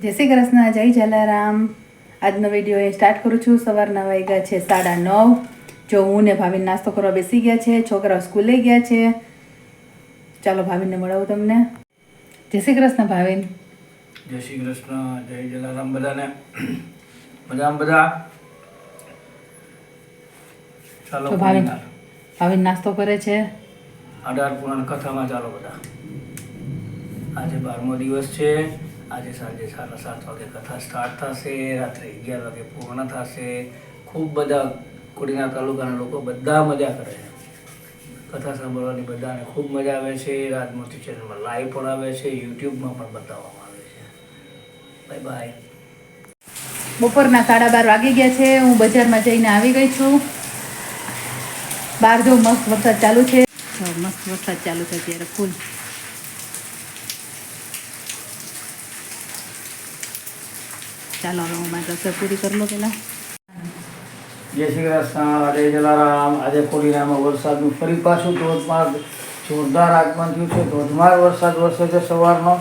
જય શ્રી કૃષ્ણ, જય જલારામ. આજનો વિડીયો એ સ્ટાર્ટ કરું છું. સવારના વાગ્યા છે 9:30. જો હું ને ભાવિન નાસ્તો કરવા બેસી ગયા છે, છોકરાઓ સ્કૂલે ગયા છે. ચાલો ભાવિનને મળાવું તમને. જય શ્રી કૃષ્ણ ભાવિન. જય શ્રી કૃષ્ણ, જય જલારામ બધાને. મજામાં બધા? ચાલો ભાવિન નાસ્તો કરે છે. 18 પુરાણ કથામાં ચાલો બધા. આજે 12મો દિવસ છે. આજે સાંજે 7:30 વાગે કથા સ્ટાર્ટ થશે, રાત્રે 11 વાગે પૂર્ણ થશે. ખૂબ બધા કોડીનાર તાલુકાના લોકો બધા મજા કરે છે. કથા સાંભળવાની બધાને ખૂબ મજા આવે છે. રાજમોતી ચેનલમાં લાઈવ પણ આવે છે, યુટ્યુબમાં પણ બતાવવામાં આવે છે. Bye bye. બપોરના 12:30 વાગી ગયા છે. હું બજારમાં જઈને આવી ગઈ છું. બહાર જો મસ્ત વરસાદ ચાલુ છે. મસ્ત વરસાદ ચાલુ છે અત્યારે ફૂલ. ચાલો હવે હું મારી રસોઈ પૂરી કરી લો પેલા. જય શ્રી કૃષ્ણ, જય જલારામ. આજે કોડીનારમાં વરસાદનું ફરી પાછું ધોધમાર જોરદાર આગમન થયું છે. ધોધમાર વરસાદ વરસે છે સવારનો.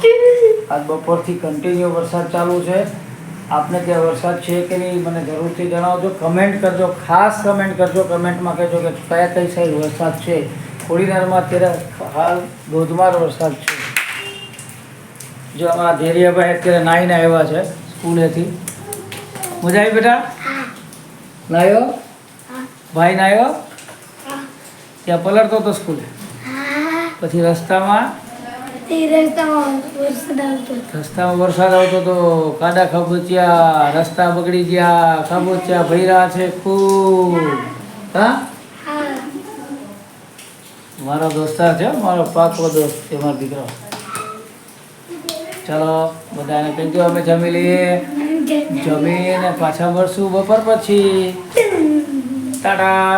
આજ બપોરથી કન્ટિન્યુ વરસાદ ચાલુ છે. આપને ત્યાં વરસાદ છે કે નહીં મને જરૂરથી જણાવજો. કમેન્ટ કરજો, ખાસ કમેન્ટ કરજો. કમેન્ટમાં કહેજો કે કઈ સાઈડ વરસાદ છે. કોડીનારમાં અત્યારે હાલ ધોધમાર વરસાદ છે. જો અમારા ધેરિયાભાઈ અત્યારે નાહીને આવ્યા છે સ્કૂલેથી. મજા આવી બેટા? નાયો? ભાઈ નાયો? ત્યાં પલળતો હતો સ્કૂલે? પછી રસ્તામાં વરસાદ આવતો હતો. કાદા ખાબોચિયા, રસ્તા બગડી ગયા, ખાબોચિયા ભર્યા છે ખૂબ. હા, મારો દોસ્તાર છે, મારો પાકો દોસ્ત છે, મારો દીકરો. ચાલો બધાને કહી દો અમે જમી લઈએ. જમીને પાછા મળશું બપોર પછી. ટાટા.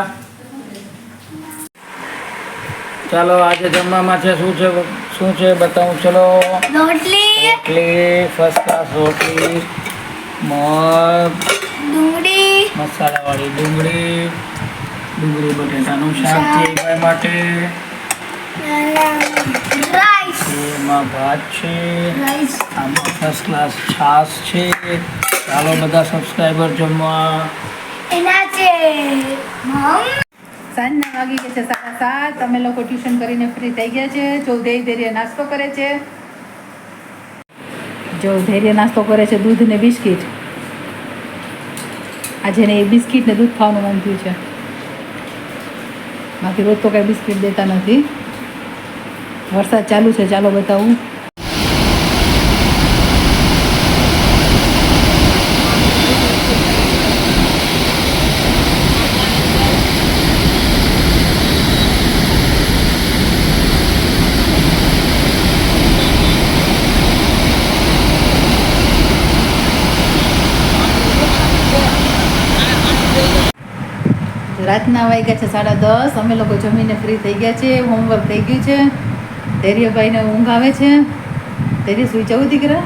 ચાલો આજે જમવામાં છે શું છે બતાવું. ચલો રોટલી ફર્સ્ટ ક્લાસ રોટલી, મગ, ડુંગળી, મસાલાવાળી ડુંગળી બટેટાનું શાક છે ભાઈ માટે. એમાં ભાત છે, આમાં ફર્સ્ટ ક્લાસ છાશ છે. ચાલો બધા સબસ્ક્રાઈબર જમવા. સાંજના વાગી ગયા છે 7:30. અમે લોકો ટ્યુશન કરીને ફ્રી થઈ ગયા છે. જો ધૈર્ય નાસ્તો કરે છે. જો ધૈર્ય નાસ્તો કરે છે દૂધ ને બિસ્કિટ. આજે ને એ બિસ્કિટ ને દૂધ ખાવાનું મન થયું છે. બાકી રોજ તો કઈ બિસ્કિટ દેતા નથી. વરસાદ ચાલુ છે, ચાલો બતાવું. રાતના વાગ્યા છે 10:30. અમે લોકો જમીને ફ્રી થઈ ગયા છે. હોમવર્ક થઈ ગયું છે. ધૈર્યભાઈને ઊંઘ આવે છે. ધૈર્ય સુઈ જવું દીકરા.